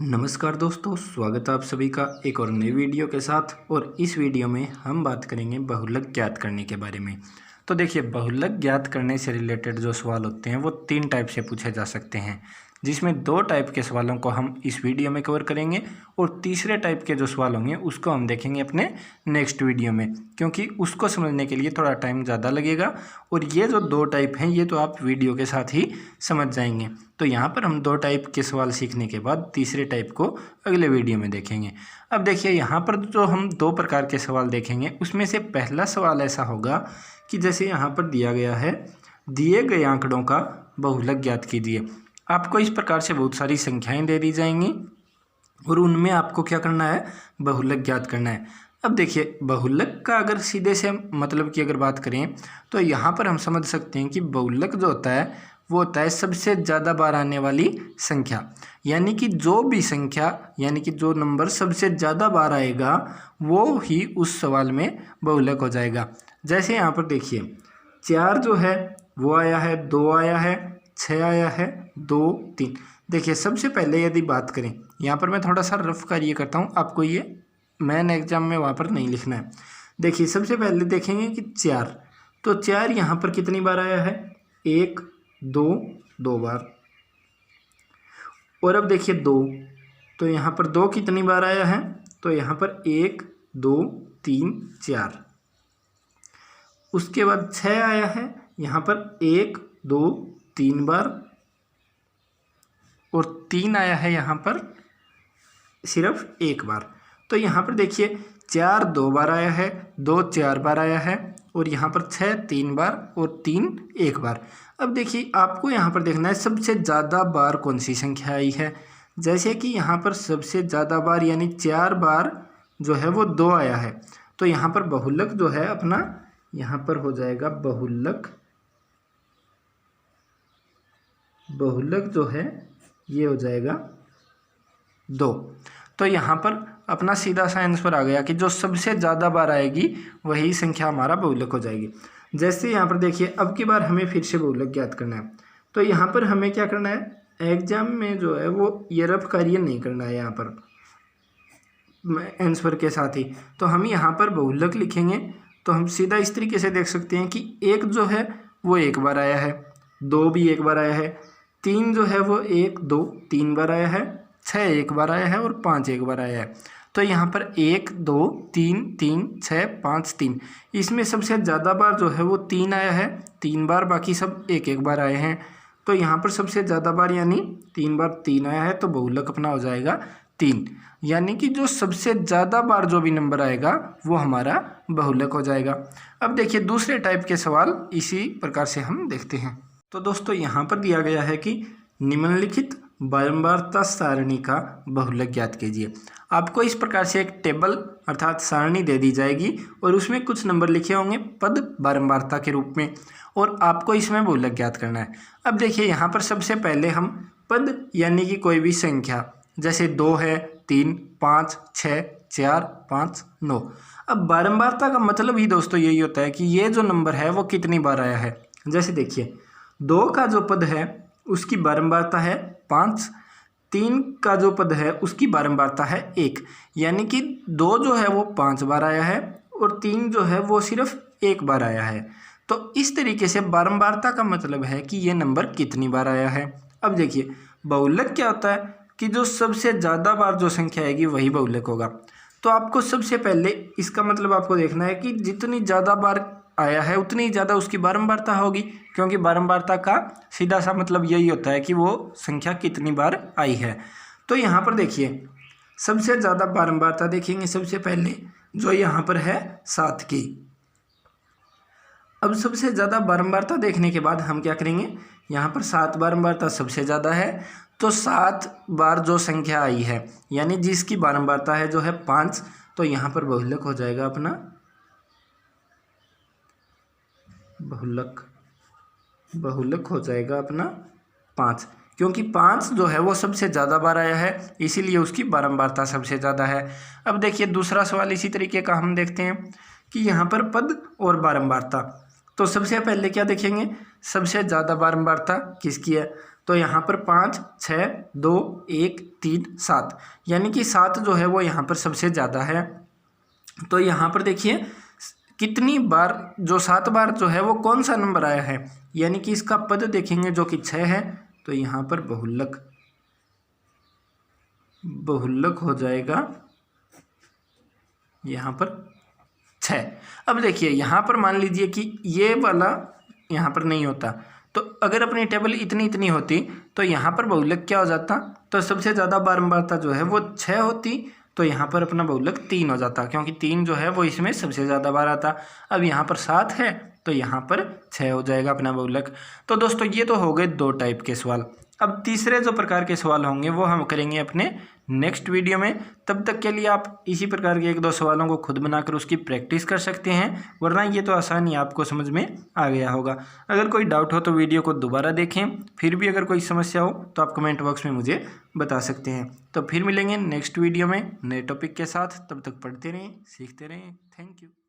नमस्कार दोस्तों, स्वागत है आप सभी का एक और नई वीडियो के साथ। और इस वीडियो में हम बात करेंगे बहुलक ज्ञात करने के बारे में। तो देखिए, बहुलक ज्ञात करने से रिलेटेड जो सवाल होते हैं वो 3 टाइप से पूछे जा सकते हैं, जिसमें 2 टाइप के सवालों को हम इस वीडियो में कवर करेंगे और तीसरे टाइप के जो सवाल होंगे उसको हम देखेंगे अपने नेक्स्ट वीडियो में, क्योंकि उसको समझने के लिए थोड़ा टाइम ज़्यादा लगेगा। और ये जो 2 टाइप हैं ये तो आप वीडियो के साथ ही समझ जाएंगे। तो यहाँ पर हम 2 टाइप के सवाल सीखने के बाद तीसरे टाइप को अगले वीडियो में देखेंगे। अब देखिए, यहाँ पर जो हम 2 प्रकार के सवाल देखेंगे उसमें से पहला सवाल ऐसा होगा कि जैसे यहाँ पर दिया गया है, दिए गए आंकड़ों का बहुलक ज्ञात कीजिए। आपको इस प्रकार से बहुत सारी संख्याएं दे दी जाएंगी और उनमें आपको क्या करना है, बहुलक ज्ञात करना है। अब देखिए, बहुलक का अगर सीधे से मतलब की अगर बात करें तो यहाँ पर हम समझ सकते हैं कि बहुलक जो होता है वो होता है सबसे ज़्यादा बार आने वाली संख्या। यानी कि जो भी संख्या यानी कि जो नंबर सबसे ज़्यादा बार आएगा वो ही उस सवाल में बहुलक हो जाएगा। जैसे यहाँ पर देखिए, 4 जो है वो आया है, 2 आया है, 6 आया है, 2, 3। देखिए, सबसे पहले यदि बात करें, यहाँ पर मैं थोड़ा सा रफ कार्य करता हूँ, आपको ये मेन एग्जाम में वहाँ पर नहीं लिखना है। देखिए, सबसे पहले देखेंगे कि 4, तो 4 यहाँ पर कितनी बार आया है, 1, 2 बार। और अब देखिए 2, तो यहाँ पर 2 कितनी बार आया है, तो यहाँ पर 1, 2, 3, 4। उसके बाद 6 आया है, यहाँ पर 1, 2, 3 बार। और 3 आया है यहाँ पर सिर्फ 1 बार। तो यहाँ पर देखिए, 4 2 बार आया है, 2 4 बार आया है, और यहाँ पर 6 3 बार और 3 1 बार। अब देखिए, आपको यहाँ पर देखना है सबसे ज़्यादा बार कौन सी संख्या आई है। जैसे कि यहाँ पर सबसे ज़्यादा बार यानी 4 बार जो है वो 2 आया है, तो यहाँ पर बहुलक जो है अपना यहाँ पर हो जाएगा बहुलक जो है ये हो जाएगा 2। तो यहाँ पर अपना सीधा सा आंसर आ गया कि जो सबसे ज़्यादा बार आएगी वही संख्या हमारा बहुलक हो जाएगी। जैसे यहाँ पर देखिए, अब की बार हमें फिर से बहुलक ज्ञात करना है। तो यहाँ पर हमें क्या करना है, एग्जाम में जो है वो ये रफ कार्य नहीं करना है यहाँ पर आंसर के साथ ही। तो हम यहाँ पर बहुलक लिखेंगे तो हम सीधा इस तरीके से देख सकते हैं कि 1 जो है वो 1 बार आया है, 2 भी 1 बार आया है, 3 जो है वो 1 2 3 बार आया है, 6 1 बार आया है और 5 1 बार आया है। तो यहाँ पर 1 2 3 3 6 5 3, इसमें सबसे ज़्यादा बार जो है वो 3 आया है, 3 बार, बाकी सब 1 1 बार आए हैं। तो यहाँ पर सबसे ज़्यादा बार यानी 3 बार 3 आया है, तो बहुलक अपना हो जाएगा 3। यानी कि जो सबसे ज़्यादा बार जो भी नंबर आएगा वो हमारा बहुलक हो जाएगा। अब देखिए, दूसरे टाइप के सवाल इसी प्रकार से हम देखते हैं। तो दोस्तों, यहाँ पर दिया गया है कि निम्नलिखित बारंबारता सारणी का बहुलक ज्ञात कीजिए। आपको इस प्रकार से एक टेबल अर्थात सारणी दे दी जाएगी और उसमें कुछ नंबर लिखे होंगे पद बारंबारता के रूप में, और आपको इसमें बहुलक ज्ञात करना है। अब देखिए, यहाँ पर सबसे पहले हम पद यानी कि कोई भी संख्या, जैसे 2 है, 3, 5, 6, 4, 5, 9। अब बारंबारता का मतलब ही दोस्तों यही होता है कि ये जो नंबर है वो कितनी बार आया है। जैसे देखिए, 2 का जो पद है उसकी बारंबारता है 5, 3 का जो पद है उसकी बारंबारता है 1। यानी कि 2 जो है वो 5 बार आया है और 3 जो है वो सिर्फ 1 बार आया है। तो इस तरीके से बारंबारता का मतलब है कि ये नंबर कितनी बार आया है। अब देखिए, बहुलक क्या होता है कि जो सबसे ज़्यादा बार जो संख्या आएगी वही बहुलक होगा। तो आपको सबसे पहले इसका मतलब आपको देखना है कि जितनी ज़्यादा बार आया है उतनी ज़्यादा उसकी बारंबारता होगी, क्योंकि बारंबारता का सीधा सा मतलब यही होता है कि वो संख्या कितनी बार आई है। तो यहाँ पर देखिए, सबसे ज़्यादा बारंबारता देखेंगे सबसे पहले जो यहाँ पर है 7 की। अब सबसे ज़्यादा बारंबारता देखने के बाद हम क्या करेंगे, यहाँ पर 7 बारंबारता सबसे ज़्यादा है, तो 7 बार जो संख्या आई है यानी जिसकी बारंबारता है जो है 5, तो यहाँ पर बहुलक हो जाएगा अपना बहुलक हो जाएगा अपना 5, क्योंकि 5 जो है वो सबसे ज़्यादा बार आया है, इसीलिए उसकी बारंबारता सबसे ज़्यादा है। अब देखिए, दूसरा सवाल इसी तरीके का हम देखते हैं कि यहाँ पर पद और बारंबारता। तो सबसे पहले क्या देखेंगे, सबसे ज़्यादा बारंबारता किसकी है, तो यहाँ पर 5, 6, 2, 1, 3, 7 यानी कि 7 जो है वो यहाँ पर सबसे ज़्यादा है। तो यहाँ पर देखिए कितनी बार जो 7 बार जो है वो कौन सा नंबर आया है, यानी कि इसका पद देखेंगे जो कि 6 है, तो यहाँ पर बहुल्लक हो जाएगा यहाँ पर 6। अब देखिए यहाँ पर मान लीजिए कि ये वाला यहाँ पर नहीं होता, तो अगर अपनी टेबल इतनी होती तो यहाँ पर बहुल्लक क्या हो जाता, तो सबसे ज़्यादा बारंबारता जो है वो 6 होती, तो यहाँ पर अपना बहुल्लक 3 हो जाता, क्योंकि 3 जो है वो इसमें सबसे ज़्यादा बार आता। अब यहाँ पर 7 है तो यहाँ पर 6 हो जाएगा अपना बहुल्लक। तो दोस्तों ये तो हो गए 2 टाइप के सवाल। अब तीसरे जो प्रकार के सवाल होंगे वो हम करेंगे अपने नेक्स्ट वीडियो में। तब तक के लिए आप इसी प्रकार के 1-2 सवालों को खुद बनाकर उसकी प्रैक्टिस कर सकते हैं, वरना ये तो आसानी आपको समझ में आ गया होगा। अगर कोई डाउट हो तो वीडियो को दोबारा देखें, फिर भी अगर कोई समस्या हो तो आप कमेंट बॉक्स में मुझे बता सकते हैं। तो फिर मिलेंगे नेक्स्ट वीडियो में नए टॉपिक के साथ, तब तक पढ़ते रहें, सीखते रहें। Thank you.